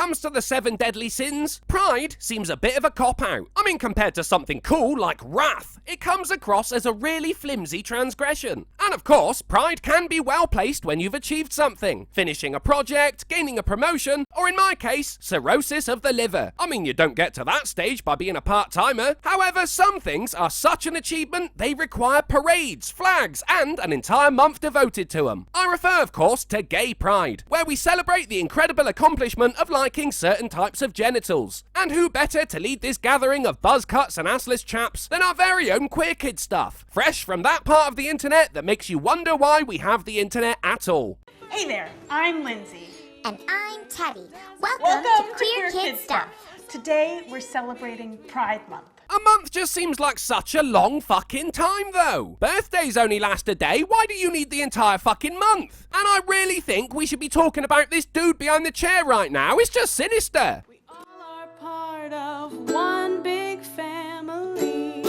comes to the 7 deadly sins, pride seems a bit of a cop-out. I mean, compared to something cool like wrath, it comes across as a really flimsy transgression. And of course, pride can be well placed when you've achieved something. Finishing a project, gaining a promotion, or in my case, cirrhosis of the liver. I mean, you don't get to that stage by being a part-timer. However, some things are such an achievement, they require parades, flags, and an entire month devoted to them. I refer, of course, to gay pride, where we celebrate the incredible accomplishment of liking certain types of genitals. And who better to lead this gathering of buzzcuts and assless chaps than our very own Queer Kid Stuff, fresh from that part of the internet that makes you wonder why we have the internet at all. Hey there, I'm Lindsay. And I'm Teddy. Welcome to Queer Kid Stuff. Today we're celebrating Pride Month. A month just seems like such a long fucking time, though. Birthdays only last a day, why do you need the entire fucking month? And I really think we should be talking about this dude behind the chair right now. It's just sinister. We all are part of one big family.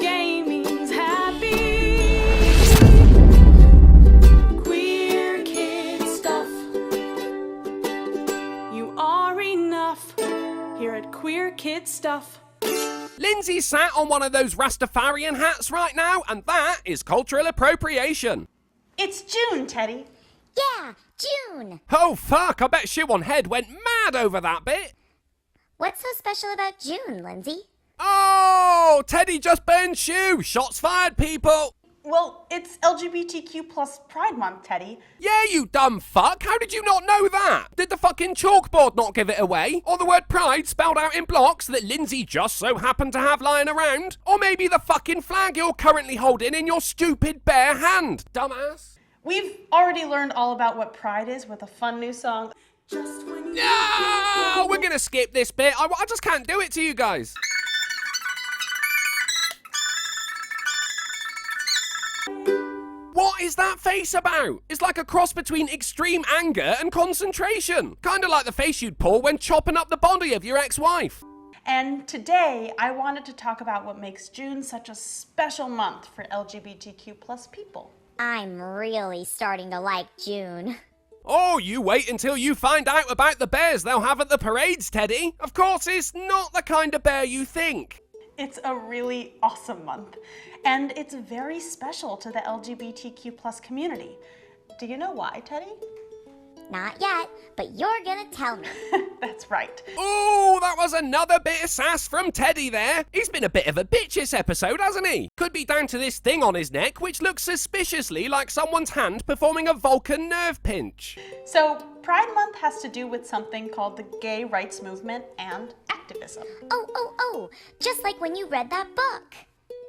Gaming's happy. Queer Kid Stuff. You are enough. Here at Queer Kid Stuff. Lindsay sat on one of those Rastafarian hats right now, and that is cultural appropriation. It's June, Teddy. Yeah, June. Oh fuck, I bet Shoe on Head went mad over that bit. What's so special about June, Lindsay? Oh, Teddy just burned Shoe. Shots fired, people. Well, it's LGBTQ plus Pride Month, Teddy. Yeah, you dumb fuck. How did you not know that? Did the fucking chalkboard not give it away? Or the word pride spelled out in blocks that Lindsay just so happened to have lying around? Or maybe the fucking flag you're currently holding in your stupid bare hand, dumbass? We've already learned all about what Pride is with a fun new song. Just when you No, we're gonna skip this bit. I just can't do it to you guys. What is that face about? It's like a cross between extreme anger and concentration. Kinda like the face you'd pull when chopping up the body of your ex-wife. And today, I wanted to talk about what makes June such a special month for LGBTQ plus people. I'm really starting to like June. Oh, you wait until you find out about the bears they'll have at the parades, Teddy. Of course, it's not the kind of bear you think. It's a really awesome month, and it's very special to the LGBTQ plus community. Do you know why, Teddy? Not yet, but you're gonna tell me. That's right. Oh, that was another bit of sass from Teddy there. He's been a bit of a bitch this episode, hasn't he? Could be down to this thing on his neck, which looks suspiciously like someone's hand performing a Vulcan nerve pinch. So, Pride Month has to do with something called the gay rights movement and activism. Oh, just like when you read that book.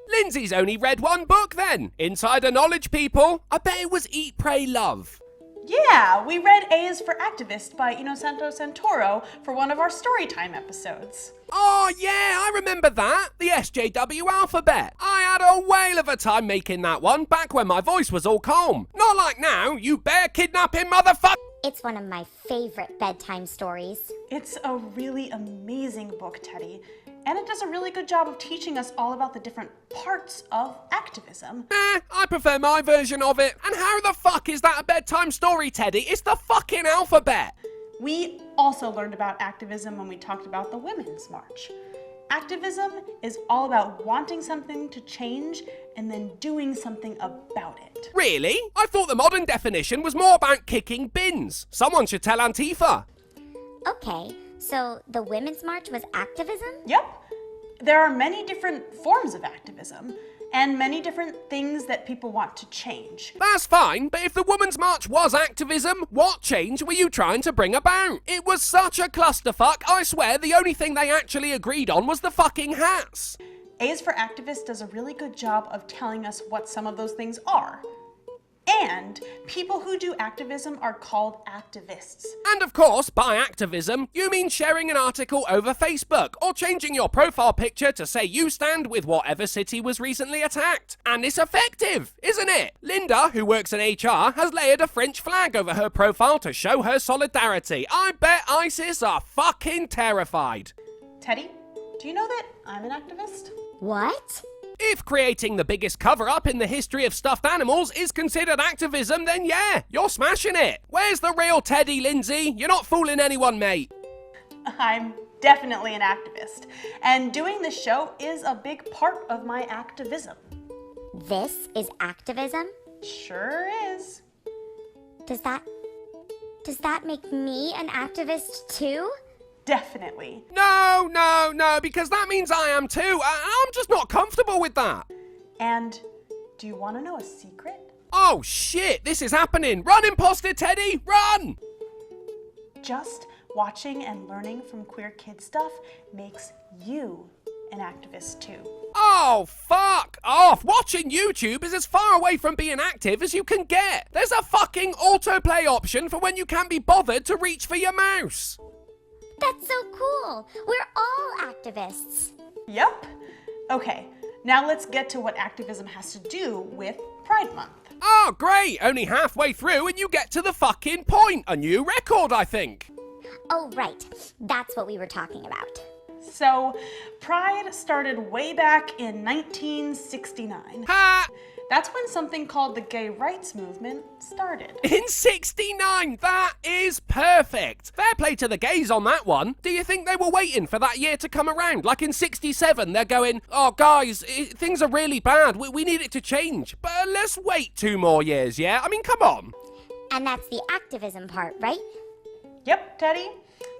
Lindsay's only read one book then. Insider knowledge, people. I bet it was Eat, Pray, Love. Yeah, we read A is for Activist by Innocento Santoro for one of our Storytime episodes. Oh yeah, I remember that. The SJW alphabet. I had a whale of a time making that one back when my voice was all calm. Not like now, you bear kidnapping motherfucker. It's one of my favorite bedtime stories. It's a really amazing book, Teddy. And it does a really good job of teaching us all about the different parts of activism. I prefer my version of it. And how the fuck is that a bedtime story, Teddy? It's the fucking alphabet. We also learned about activism when we talked about the Women's March. Activism is all about wanting something to change and then doing something about it. Really? I thought the modern definition was more about kicking bins. Someone should tell Antifa. Okay, so the Women's March was activism? Yep. There are many different forms of activism and many different things that people want to change. That's fine, but if the Women's March was activism, what change were you trying to bring about? It was such a clusterfuck, I swear the only thing they actually agreed on was the fucking hats. A is for Activist does a really good job of telling us what some of those things are. And people who do activism are called activists. And of course, by activism, you mean sharing an article over Facebook or changing your profile picture to say you stand with whatever city was recently attacked. And it's effective, isn't it? Linda, who works in HR, has layered a French flag over her profile to show her solidarity. I bet ISIS are fucking terrified. Teddy, do you know that I'm an activist? What? If creating the biggest cover-up in the history of stuffed animals is considered activism, then yeah, you're smashing it. Where's the real Teddy, Lindsay? You're not fooling anyone, mate. I'm definitely an activist, and doing this show is a big part of my activism. This is activism? Sure is. Does that make me an activist too? Definitely. No, because that means I am too. I'm just not comfortable with that. And do you want to know a secret? Oh shit, this is happening. Run, imposter Teddy, run! Just watching and learning from queer kid stuff makes you an activist too. Oh, fuck off. Watching YouTube is as far away from being active as you can get. There's a fucking autoplay option for when you can't be bothered to reach for your mouse. That's so cool. We're all activists. Yep. Okay, now let's get to what activism has to do with Pride Month. Oh, great. Only halfway through and you get to the fucking point. A new record, I think. Oh, right. That's what we were talking about. So, Pride started way back in 1969. Ha! That's when something called the gay rights movement started. In 69, that is perfect. Fair play to the gays on that one. Do you think they were waiting for that year to come around? Like in 67, they're going, oh guys, things are really bad. We need it to change. But let's wait 2 more years, yeah? I mean, come on. And that's the activism part, right? Yep, Teddy.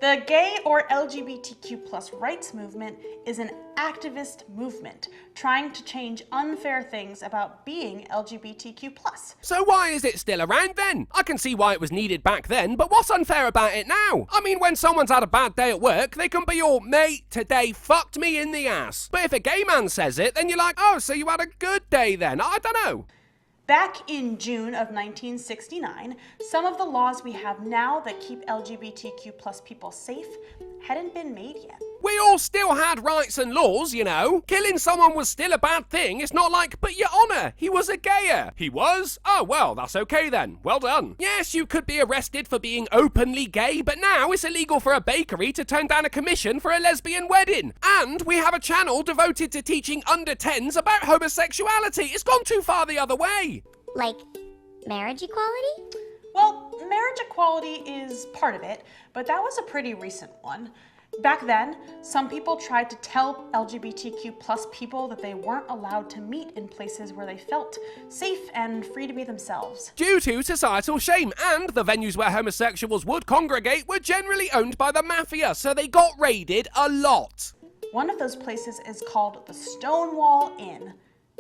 The gay or LGBTQ plus rights movement is an activist movement trying to change unfair things about being LGBTQ plus. So why is it still around then? I can see why it was needed back then, but what's unfair about it now? I mean, when someone's had a bad day at work, they can be all, mate, today fucked me in the ass. But if a gay man says it, then you're like, oh, so you had a good day then? I don't know. Back in June of 1969, some of the laws we have now that keep LGBTQ plus people safe hadn't been made yet. We all still had rights and laws, you know. Killing someone was still a bad thing. It's not like, but your honour, he was a gayer. He was? Oh, well, that's okay then. Well done. Yes, you could be arrested for being openly gay, but now it's illegal for a bakery to turn down a commission for a lesbian wedding. And we have a channel devoted to teaching under 10s about homosexuality. It's gone too far the other way. Like marriage equality? Well, marriage equality is part of it, but that was a pretty recent one. Back then, some people tried to tell LGBTQ plus people that they weren't allowed to meet in places where they felt safe and free to be themselves. Due to societal shame, and the venues where homosexuals would congregate were generally owned by the mafia, so they got raided a lot. One of those places is called the Stonewall Inn.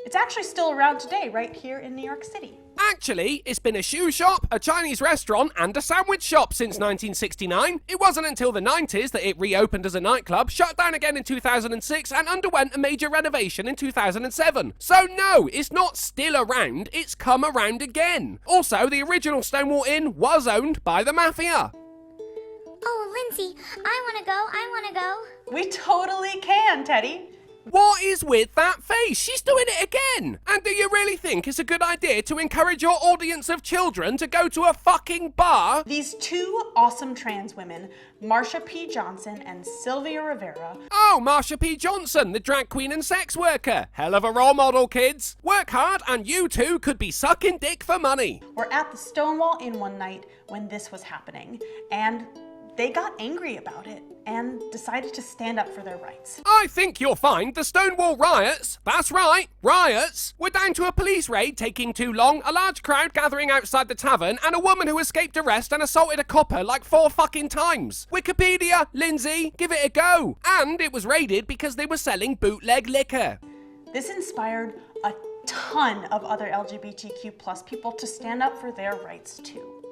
It's actually still around today, right here in New York City. Actually, it's been a shoe shop, a Chinese restaurant, and a sandwich shop since 1969. It wasn't until the 90s that it reopened as a nightclub, shut down again in 2006, and underwent a major renovation in 2007. So no, it's not still around, it's come around again. Also, the original Stonewall Inn was owned by the mafia. Oh, Lindsay, I want to go. We totally can, Teddy. What is with that face? She's doing it again! And do you really think it's a good idea to encourage your audience of children to go to a fucking bar? These 2 awesome trans women, Marsha P. Johnson and Sylvia Rivera. Oh, Marsha P. Johnson, the drag queen and sex worker. Hell of a role model, kids. Work hard and you too could be sucking dick for money. Were at the Stonewall Inn one night when this was happening, and they got angry about it and decided to stand up for their rights. I think you'll find the Stonewall riots, that's right, riots, were down to a police raid taking too long, a large crowd gathering outside the tavern, and a woman who escaped arrest and assaulted a copper like 4 fucking times. Wikipedia, Lindsay, give it a go. And it was raided because they were selling bootleg liquor. This inspired a ton of other LGBTQ plus people to stand up for their rights too.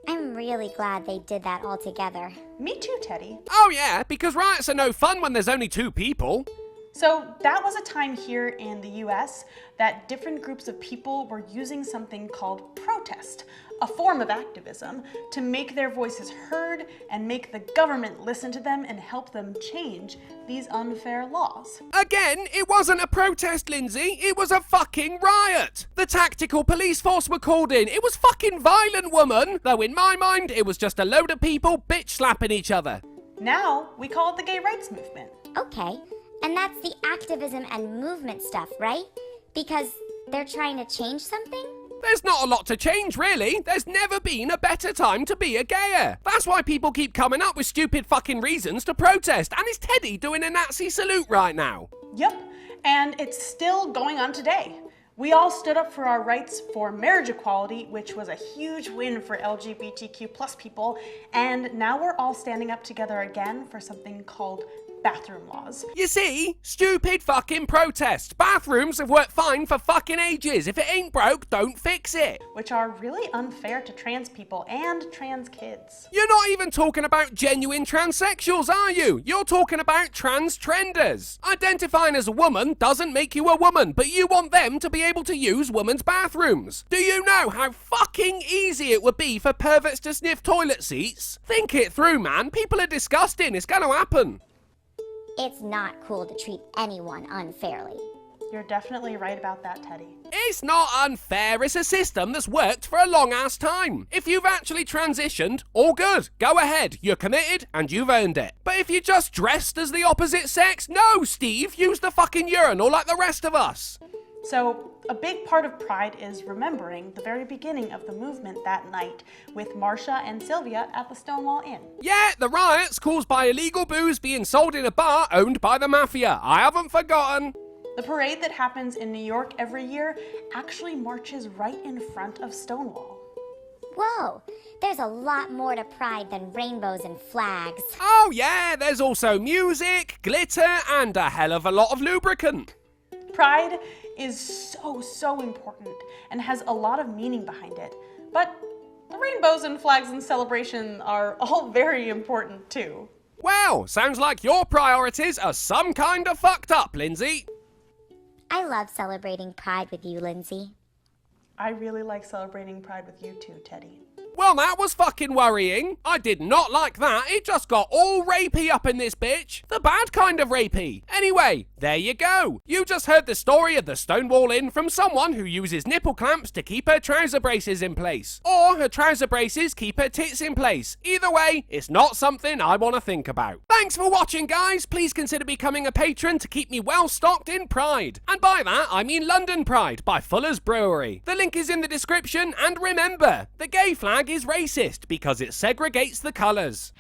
I'm really glad they did that all together. Me too, Teddy. Oh yeah, because riots are no fun when there's only 2 people. So that was a time here in the US that different groups of people were using something called protest, a form of activism, to make their voices heard and make the government listen to them and help them change these unfair laws. Again, it wasn't a protest, Lindsay. It was a fucking riot. The tactical police force were called in. It was fucking violent, woman. Though in my mind, it was just a load of people bitch slapping each other. Now we call it the gay rights movement. Okay, And that's the activism and movement stuff, right? Because they're trying to change something? There's not a lot to change, really. There's never been a better time to be a gayer. That's why people keep coming up with stupid fucking reasons to protest. And is Teddy doing a Nazi salute right now? Yep, and it's still going on today. We all stood up for our rights for marriage equality, which was a huge win for LGBTQ plus people, and now we're all standing up together again for something called bathroom laws. You see? Stupid fucking protests. Bathrooms have worked fine for fucking ages. If it ain't broke, don't fix it. Which are really unfair to trans people and trans kids. You're not even talking about genuine transsexuals, are you? You're talking about trans trenders. Identifying as a woman doesn't make you a woman, but you want them to be able to use women's bathrooms. Do you know how fucking easy it would be for perverts to sniff toilet seats? Think it through, man. People are disgusting. It's gonna happen. It's not cool to treat anyone unfairly. You're definitely right about that, Teddy. It's not unfair, it's a system that's worked for a long ass time. If you've actually transitioned, all good. Go ahead, you're committed and you've earned it. But if you're just dressed as the opposite sex, no, Steve, use the fucking urinal like the rest of us. So, a big part of Pride is remembering the very beginning of the movement that night with Marsha and Sylvia at the Stonewall Inn. Yeah, the riots caused by illegal booze being sold in a bar owned by the mafia. I haven't forgotten. The parade that happens in New York every year actually marches right in front of Stonewall. Whoa, there's a lot more to Pride than rainbows and flags. Oh yeah, there's also music, glitter, and a hell of a lot of lubricant. Pride is so important and has a lot of meaning behind it. But the rainbows and flags and celebration are all very important too. Well, sounds like your priorities are some kind of fucked up, Lindsay. I love celebrating Pride with you, Lindsay. I really like celebrating Pride with you too, Teddy. Well, that was fucking worrying. I did not like that. It just got all rapey up in this bitch. The bad kind of rapey. Anyway, there you go. You just heard the story of the Stonewall Inn from someone who uses nipple clamps to keep her trouser braces in place. Or her trouser braces keep her tits in place. Either way, it's not something I want to think about. Thanks for watching, guys. Please consider becoming a patron to keep me well stocked in Pride. And by that, I mean London Pride by Fuller's Brewery. The link is in the description, and remember, the gay flag is racist because it segregates the colours.